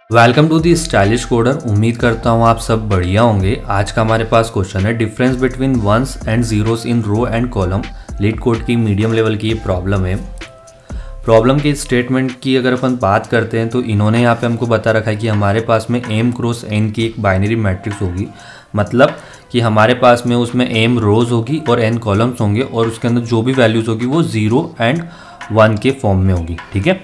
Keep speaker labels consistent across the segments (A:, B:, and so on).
A: Welcome to the stylish coder. उम्मीद करता हूँ आप सब बढ़िया होंगे। आज का हमारे पास क्वेश्चन है difference between ones and zeros in row and column. LeetCode की मीडियम लेवल की ये प्रॉब्लम है। प्रॉब्लम के स्टेटमेंट की अगर अपन बात करते हैं तो इन्होंने यहाँ पे हमको बता रखा है कि हमारे पास में m क्रॉस n की एक बाइनरी मैट्रिक्स होगी। मतलब कि हमारे पास में उसमें m रोज होगी और n कॉलम्स होंगे और उसके अंदर जो भी वैल्यूज़ होगी वो 0 एंड 1 के फॉर्म में होगी। ठीक है,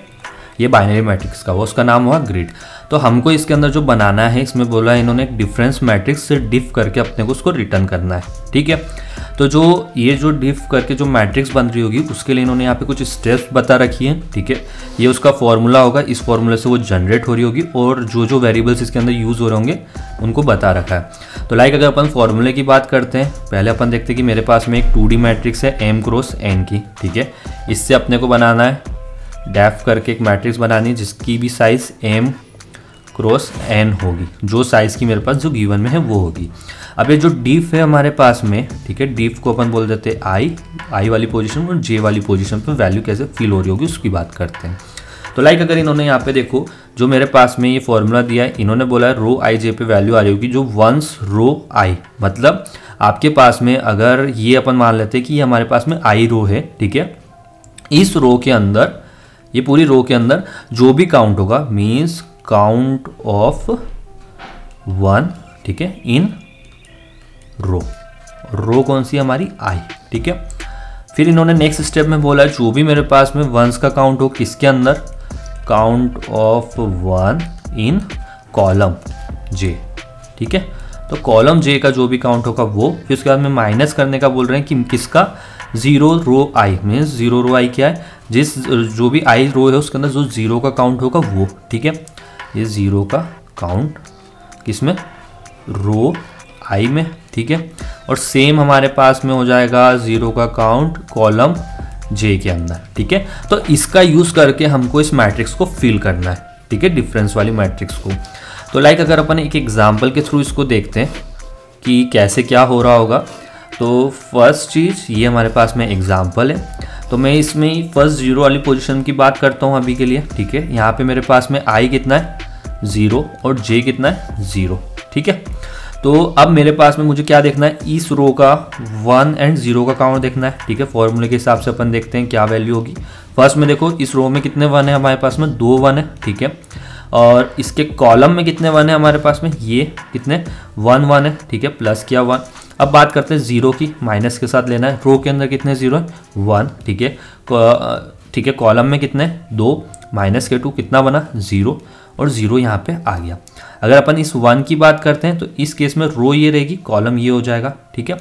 A: ये बाइनरी मैट्रिक्स का वो उसका नाम हुआ ग्रिड। तो हमको इसके अंदर जो बनाना है, इसमें बोला है इन्होंने एक डिफरेंस मैट्रिक्स से डिफ करके अपने को उसको रिटर्न करना है। ठीक है, तो जो डिफ करके जो मैट्रिक्स बन रही होगी उसके लिए इन्होंने यहाँ पे कुछ स्टेप्स बता रखी हैं। ठीक है, ये उसका फॉर्मूला होगा, इस फॉर्मूले से वो जनरेट हो रही होगी और जो वेरिएबल्स इसके अंदर यूज़ हो रहे होंगे उनको बता रखा है। तो लाइक अगर अपन फॉर्मूले की बात करते हैं, पहले अपन देखते हैं कि मेरे पास में एक 2D मैट्रिक्स है m क्रॉस n की। ठीक है, इससे अपने को बनाना है डेफ करके एक मैट्रिक्स बनानी है जिसकी भी साइज़ m क्रॉस n होगी। जो साइज़ की मेरे पास जो गिवन में है वो होगी। अब ये जो डिफ है हमारे पास में, ठीक है, डिफ को अपन बोल देते हैं i वाली पोजीशन और j वाली पोजीशन पे वैल्यू कैसे फिल हो रही होगी उसकी बात करते हैं। तो लाइक अगर इन्होंने यहाँ पे देखो जो मेरे पास में ये फॉर्मूला दिया है, इन्होंने बोला है रो i j पे वैल्यू आ रही होगी जो वंस रो i। मतलब आपके पास में अगर ये अपन मान लेते हैं कि ये हमारे पास में i रो है। ठीक है, इस रो के अंदर, ये पूरी रो के अंदर जो भी काउंट होगा मीन्स काउंट ऑफ 1। ठीक है, इन रो कौन सी हमारी i। ठीक है, फिर इन्होंने नेक्स्ट स्टेप में बोला है जो भी मेरे पास में वंस का काउंट हो किसके अंदर, count of 1 in column j। ठीक है, तो कॉलम j का जो भी काउंट होगा वो, फिर उसके बाद में माइनस करने का बोल रहे हैं कि किसका, 0 रो i मीन्स 0 रो i क्या है, जो भी i रो है उसके अंदर जो 0 का काउंट होगा वो। ठीक है, ये 0 का काउंट किसमें, रो i में। ठीक है, और सेम हमारे पास में हो जाएगा 0 का काउंट कॉलम j के अंदर। ठीक है, तो इसका यूज़ करके हमको इस मैट्रिक्स को फिल करना है। ठीक है, डिफरेंस वाली मैट्रिक्स को। तो लाइक अगर अपन एक एग्जाम्पल के थ्रू इसको देखते हैं कि कैसे क्या हो रहा होगा। तो फर्स्ट चीज़ ये हमारे पास में एग्जाम्पल है, तो मैं इसमें फर्स्ट 0 वाली पोजीशन की बात करता हूँ अभी के लिए। ठीक है, यहाँ पे मेरे पास में i कितना है 0 और j कितना है 0। ठीक है, तो अब मेरे पास में मुझे क्या देखना है, इस रो का 1 एंड 0 का काउंट देखना है। ठीक है, फॉर्मूले के हिसाब से अपन देखते हैं क्या वैल्यू होगी। फर्स्ट में देखो इस रो में कितने 1 है हमारे पास में, 2 1 है। ठीक है, और इसके कॉलम में कितने 1 है हमारे पास में, ये कितने 1 1 है। ठीक है, प्लस किया 1। अब बात करते हैं 0 की, माइनस के साथ लेना है। रो के अंदर कितने 0 है 1। ठीक है, ठीक है, कॉलम में कितने 2, माइनस के 2 कितना बना 0 और 0 यहाँ पे आ गया। अगर अपन इस 1 की बात करते हैं तो इस केस में रो ये रहेगी, कॉलम ये हो जाएगा। ठीक है,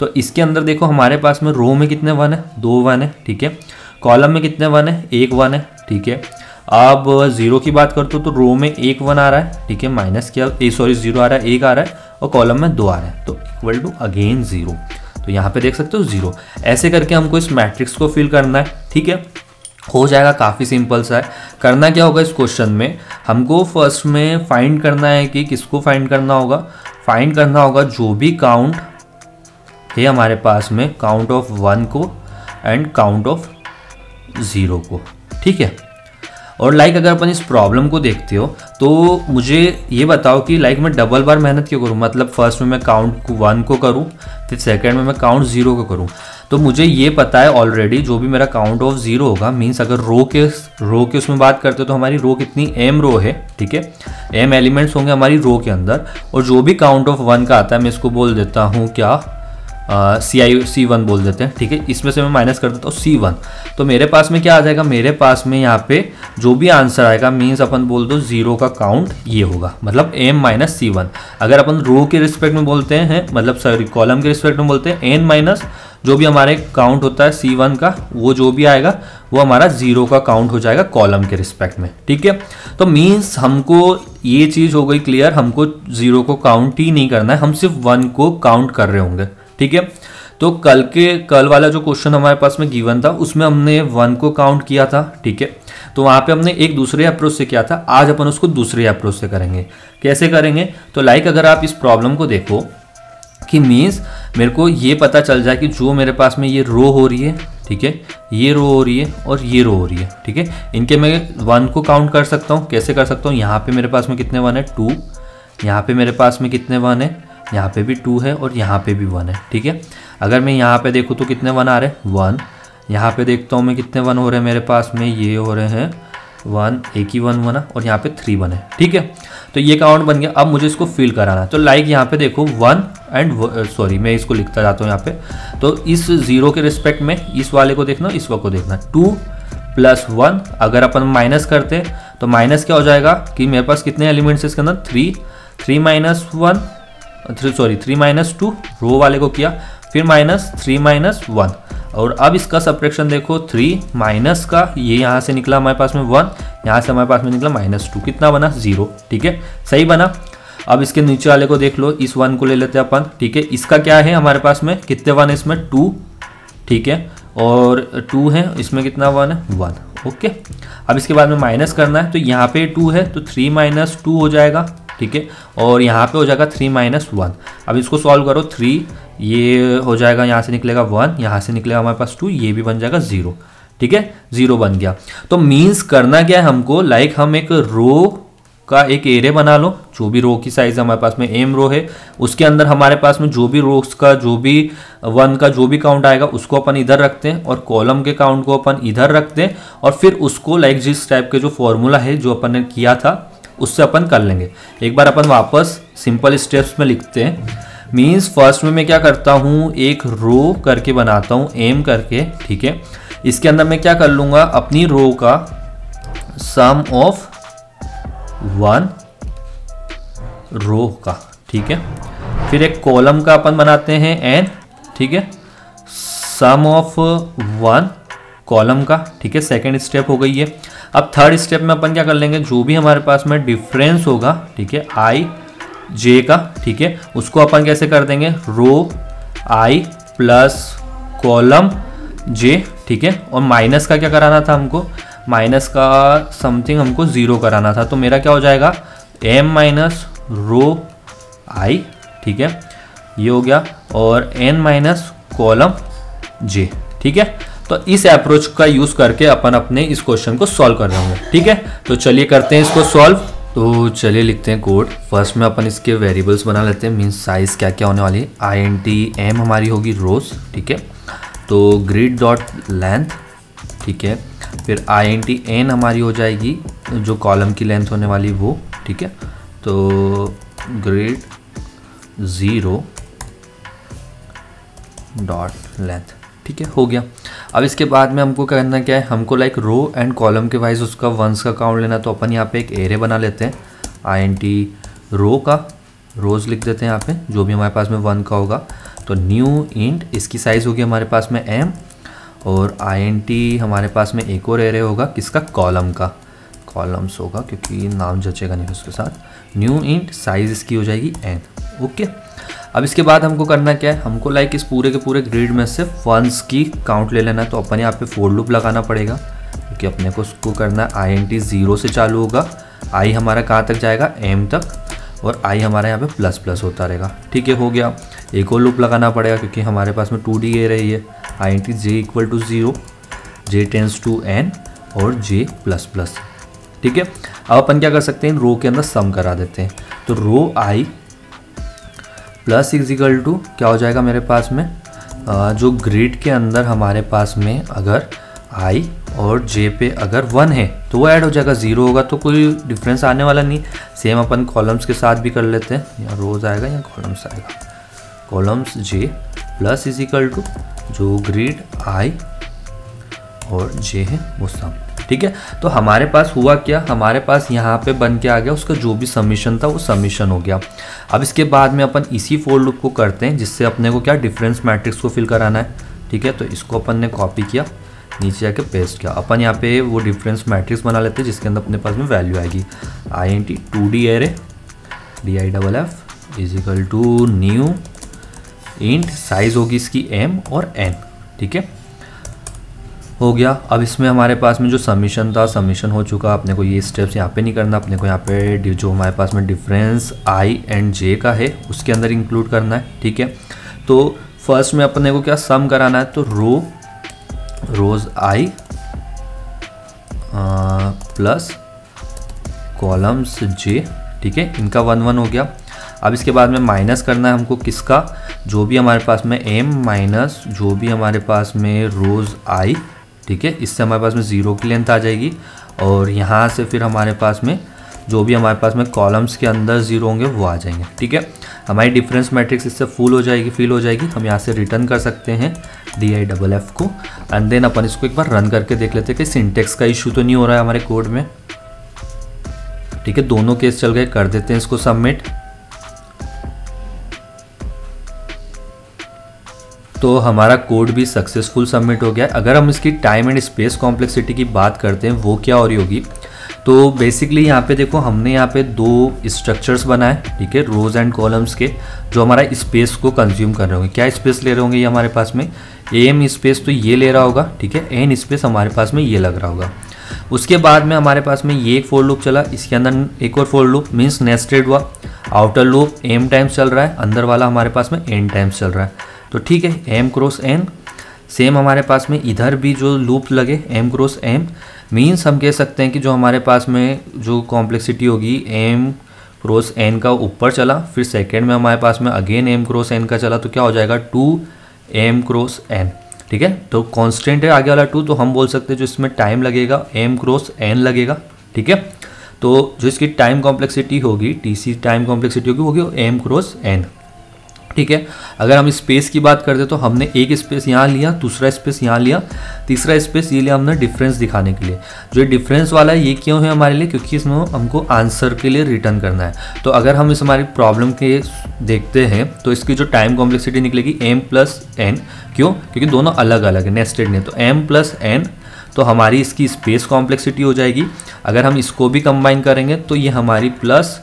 A: तो इसके अंदर देखो हमारे पास में रो में कितने 1 है, 2 1 है। ठीक है, कॉलम में कितने 1 है, 1 1 है। ठीक है, अब 0 की बात करते हो तो रो में 1 1 आ रहा है। ठीक है, माइनस किया 0 आ रहा है, 1 आ रहा है और कॉलम में 2 आ रहा है, तो इक्वल टू अगेन 0। तो यहाँ पे देख सकते हो 0। ऐसे करके हमको इस मैट्रिक्स को फिल करना है। ठीक है, हो जाएगा, काफ़ी सिंपल सा है। करना क्या होगा इस क्वेश्चन में, हमको फर्स्ट में फाइंड करना है कि किसको फाइंड करना होगा, फाइंड करना होगा जो भी काउंट है हमारे पास में, काउंट ऑफ 1 को एंड काउंट ऑफ 0 को। ठीक है, और लाइक अगर अपन इस प्रॉब्लम को देखते हो तो मुझे ये बताओ कि लाइक मैं डबल बार मेहनत क्यों करूँ। मतलब फर्स्ट में मैं काउंट 1 को करूँ, फिर सेकंड में मैं काउंट 0 को करूँ। तो मुझे ये पता है ऑलरेडी जो भी मेरा काउंट ऑफ 0 होगा, मीन्स अगर रो के उसमें बात करते हो तो हमारी रो कितनी m रो है। ठीक है, m एलिमेंट्स होंगे हमारी रो के अंदर, और जो भी काउंट ऑफ 1 का आता है मैं इसको बोल देता हूँ क्या, C1 बोल देते हैं। ठीक है, इसमें से मैं माइनस कर देता हूँ C1। तो मेरे पास में क्या आ जाएगा, मेरे पास में यहाँ पे जो भी आंसर आएगा मीन्स अपन बोल दो 0 का काउंट ये होगा, मतलब m माइनस C1। अगर अपन रो के रिस्पेक्ट में बोलते हैं, मतलब सॉरी कॉलम के रिस्पेक्ट में बोलते हैं, n माइनस जो भी हमारे काउंट होता है C1 का, वो जो भी आएगा वो हमारा 0 का काउंट हो जाएगा कॉलम के रिस्पेक्ट में। ठीक है, तो मीन्स हमको ये चीज़ हो गई क्लियर, हमको 0 को काउंट ही नहीं करना है, हम सिर्फ 1 को काउंट कर रहे होंगे। ठीक है, तो कल वाला जो क्वेश्चन हमारे पास में गिवन था उसमें हमने 1 को काउंट किया था। ठीक है, तो वहाँ पे हमने एक दूसरे अप्रोच से किया था, आज अपन उसको दूसरे अप्रोच से करेंगे। कैसे करेंगे, तो लाइक अगर आप इस प्रॉब्लम को देखो कि मीन्स मेरे को ये पता चल जाए कि जो मेरे पास में ये रो हो रही है, ठीक है, ये रो हो रही है और ये रो हो रही है, ठीक है। इनके मैं 1 को काउंट कर सकता हूँ। कैसे कर सकता हूँ, यहाँ पे मेरे पास में कितने 1 है 2, यहाँ पे मेरे पास में कितने 1 है, यहाँ पे भी 2 है और यहाँ पे भी 1 है, ठीक है। अगर मैं यहाँ पे देखूँ तो कितने 1 आ रहे हैं 1, यहाँ पे देखता हूँ मैं कितने 1 हो रहे हैं मेरे पास में, ये हो रहे हैं 1, एक ही 1 बना और यहाँ पे 3 1 है, ठीक है। तो ये काउंट बन गया। अब मुझे इसको फिल कराना है, तो लाइक यहाँ पे देखो 1 एंड सॉरी मैं इसको लिखता जाता हूँ यहाँ पे। तो इस 0 के रिस्पेक्ट में इस वाले को देखना, इस वाले को देखना, 2 + 1। अगर अपन माइनस करते तो माइनस क्या हो जाएगा कि मेरे पास कितने एलिमेंट्स है इसके अंदर 3 - 2 रो वाले को किया, फिर -3 - 1। और अब इसका सब्ट्रैक्शन देखो 3 माइनस का, ये यहाँ से निकला हमारे पास में 1, यहाँ से हमारे पास में निकला -2, कितना बना 0, ठीक है, सही बना। अब इसके नीचे वाले को देख लो, इस 1 को ले लेते हैं अपन, ठीक है। इसका क्या है हमारे पास में, कितने 1 है इसमें 2, ठीक है, और 2 है इसमें, कितना 1 है 1, ओके। अब इसके बाद में माइनस करना है, तो यहाँ पे 2 है तो 3 - 2 हो जाएगा, ठीक है, और यहाँ पे हो जाएगा 3 - 1। अब इसको सॉल्व करो, 3 ये हो जाएगा, यहाँ से निकलेगा 1, यहाँ से निकलेगा हमारे पास 2, ये भी बन जाएगा 0, ठीक है, 0 बन गया। तो मीन्स करना क्या है हमको, लाइक हम एक रो का एक एरे बना लो, जो भी रो की साइज हमारे पास में m रो है, उसके अंदर हमारे पास में जो भी रोज का जो भी 1 का जो भी काउंट आएगा उसको अपन इधर रखते हैं और कॉलम के काउंट को अपन इधर रखते हैं, और फिर उसको लाइक जिस टाइप के जो फॉर्मूला है जो अपन ने किया था उससे अपन कर लेंगे। एक बार अपन वापस सिंपल स्टेप्स में लिखते हैं। मीन्स फर्स्ट में मैं क्या करता हूँ, एक रो करके बनाता हूँ m करके, ठीक है। इसके अंदर मैं क्या कर लूँगा, अपनी रो का सम ऑफ 1 रो का, ठीक है। फिर एक कॉलम का अपन बनाते हैं n, ठीक है, सम ऑफ 1 कॉलम का, ठीक है, सेकेंड स्टेप हो गई है। अब थर्ड स्टेप में अपन क्या कर लेंगे, जो भी हमारे पास में डिफरेंस होगा, ठीक है, i j का, ठीक है, उसको अपन कैसे कर देंगे, रो i प्लस कॉलम j, ठीक है। और माइनस का क्या कराना था हमको, माइनस का समथिंग हमको 0 कराना था, तो मेरा क्या हो जाएगा m माइनस रो i, ठीक है, ये हो गया, और n माइनस कॉलम j, ठीक है। तो इस अप्रोच का यूज करके अपन अपने इस क्वेश्चन को सॉल्व कर रहे होंगे, ठीक है। तो चलिए करते हैं इसको सॉल्व। तो चलिए लिखते हैं कोड। फर्स्ट में अपन इसके वेरिएबल्स बना लेते हैं, मीन्स साइज क्या क्या होने वाली है। int m हमारी होगी रोज, ठीक है, तो ग्रिड डॉट लेंथ, ठीक है, फिर int n हमारी हो जाएगी जो कॉलम की लेंथ होने वाली वो, ठीक है, तो ग्रिड 0 डॉट लेंथ, ठीक है, हो गया। अब इसके बाद में हमको करना क्या है, हमको लाइक रो एंड कॉलम के वाइज उसका 1s का काउंट लेना, तो अपन यहाँ पे एक एरे बना लेते हैं। int रो का रोज लिख देते हैं यहाँ पे, जो भी हमारे पास में 1 का होगा, तो न्यू इंट इसकी साइज़ होगी हमारे पास में m, और int हमारे पास में एक और एरे होगा किसका, कॉलम का, कॉलम्स होगा क्योंकि नाम जचेगा नहीं उसके साथ। न्यू इंट साइज़ इसकी हो जाएगी n, ओके। अब इसके बाद हमको करना क्या है, हमको लाइक इस पूरे के पूरे ग्रिड में से 1s की काउंट ले लेना है, तो अपन यहाँ पे फोर लूप लगाना पड़ेगा क्योंकि अपने को उसको करना है। int 0 से चालू होगा, i हमारा कहाँ तक जाएगा m तक, और i हमारा यहाँ पे प्लस प्लस होता रहेगा, ठीक है, हो गया। एक और लूप लगाना पड़ेगा क्योंकि हमारे पास में 2D ए रही है। int j = 0, j tends to n और j प्लस प्लस, ठीक है। अब अपन क्या कर सकते हैं, इन रो के अंदर सम करा देते हैं, तो रो i प्लस इक्वल टू क्या हो जाएगा मेरे पास में, जो ग्रिड के अंदर हमारे पास में अगर i और j पे अगर 1 है तो वो ऐड हो जाएगा, 0 होगा तो कोई डिफरेंस आने वाला नहीं। सेम अपन कॉलम्स के साथ भी कर लेते हैं, या रोज आएगा या कॉलम्स आएगा, columns j plus equal to जो ग्रिड i और j है वो सम, ठीक है। तो हमारे पास हुआ क्या, हमारे पास यहाँ पे बन के आ गया, उसका जो भी समीशन था वो समीशन हो गया। अब इसके बाद में अपन इसी फोर लूप को करते हैं जिससे अपने को क्या डिफरेंस मैट्रिक्स को फिल कराना है, ठीक है। तो इसको अपन ने कॉपी किया, नीचे जाके पेस्ट किया। अपन यहाँ पे वो डिफरेंस मैट्रिक्स बना लेते हैं जिसके अंदर अपने पास में वैल्यू आएगी int 2D array diff equal to new int size होगी इसकी m और n, ठीक है, हो गया। अब इसमें हमारे पास में जो समीशन था समीशन हो चुका, अपने को ये स्टेप्स यहाँ पे नहीं करना, अपने को यहाँ पे जो हमारे पास में डिफरेंस i एंड j का है उसके अंदर इंक्लूड करना है, ठीक है। तो फर्स्ट में अपने को क्या सम कराना है, तो रो रोज i प्लस कॉलम्स j, ठीक है। इनका 1 1 हो गया। अब इसके बाद में माइनस करना है हमको किसका, जो भी हमारे पास में m माइनस जो भी हमारे पास में रोज i, ठीक है। इससे हमारे पास में 0 की लेंथ आ जाएगी और यहाँ से फिर हमारे पास में जो भी हमारे पास में कॉलम्स के अंदर 0 होंगे वो आ जाएंगे, ठीक है। हमारी डिफरेंस मैट्रिक्स इससे फिल हो जाएगी। हम यहाँ से रिटर्न कर सकते हैं DIFF को एंड देन अपन इसको एक बार रन करके देख लेते हैं कि सिंटेक्स का इशू तो नहीं हो रहा है हमारे कोड में, ठीक है। दोनों केस चल गए, कर देते हैं इसको सबमिट। तो हमारा कोड भी सक्सेसफुल सबमिट हो गया। अगर हम इसकी टाइम एंड स्पेस कॉम्प्लेक्सिटी की बात करते हैं वो क्या हो रही होगी, तो बेसिकली यहाँ पे देखो हमने यहाँ पे 2 स्ट्रक्चर्स बनाए, ठीक है, रोज एंड कॉलम्स के, जो हमारा स्पेस को कंज्यूम कर रहे होंगे। क्या स्पेस ले रहे होंगे ये हमारे पास में, एम स्पेस तो ये ले रहा होगा, ठीक है, एन स्पेस हमारे पास में ये लग रहा होगा। उसके बाद में हमारे पास में ये एक फॉर लूप चला, इसके अंदर एक और फॉर लूप मीन्स नेस्टेड हुआ। आउटर लूप एम टाइम्स चल रहा है, अंदर वाला हमारे पास में एन टाइम्स चल रहा है, तो ठीक है, एम क्रॉस एन। सेम हमारे पास में इधर भी जो लूप लगे एम क्रॉस एम, मीन्स हम कह सकते हैं कि जो हमारे पास में जो कॉम्प्लेक्सिटी होगी एम क्रॉस एन का ऊपर चला, फिर सेकेंड में हमारे पास में अगेन एम क्रॉस एन का चला, तो क्या हो जाएगा 2m क्रॉस n, ठीक है। तो कांस्टेंट है आगे वाला 2, तो हम बोल सकते हैं जो इसमें टाइम लगेगा m क्रॉस n लगेगा, ठीक है। तो जो इसकी टाइम कॉम्प्लेक्सिटी होगी, TC टाइम कॉम्प्लेक्सिटी होगी m क्रॉस n, ठीक है। अगर हम स्पेस की बात करते तो हमने एक स्पेस यहाँ लिया, दूसरा स्पेस यहाँ लिया, तीसरा स्पेस ये लिया हमने डिफरेंस दिखाने के लिए। जो ये वाला है ये क्यों है हमारे लिए, क्योंकि इसमें हमको आंसर के लिए रिटर्न करना है। तो अगर हम इस हमारी प्रॉब्लम के देखते हैं तो इसकी जो टाइम कॉम्प्लेक्सिटी निकलेगी m प्लस n, क्यों, क्योंकि दोनों अलग अलग है, नेस्टेड नहीं, तो m प्लस n, तो हमारी इसकी स्पेस कॉम्प्लेक्सिटी हो जाएगी। अगर हम इसको भी कंबाइन करेंगे तो ये हमारी प्लस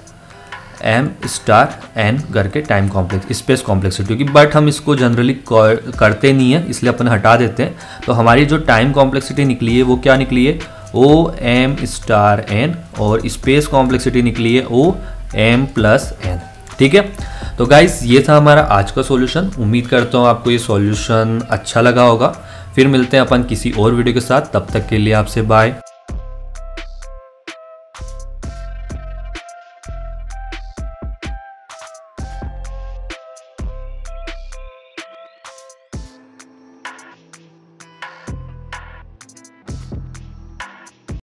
A: m स्टार n करके टाइम कॉम्प्लेक्स स्पेस कॉम्प्लेक्सिटी होगी, बट हम इसको जनरली करते नहीं है इसलिए अपन हटा देते हैं। तो हमारी जो टाइम कॉम्प्लेक्सिटी निकली है वो क्या निकली है, OM स्टार n, और स्पेस कॉम्प्लेक्सिटी निकली है OM प्लस n, ठीक है। तो गाइस ये था हमारा आज का सॉल्यूशन। उम्मीद करता हूँ आपको ये सॉल्यूशन अच्छा लगा होगा। फिर मिलते हैं अपन किसी और वीडियो के साथ, तब तक के लिए आपसे बाय।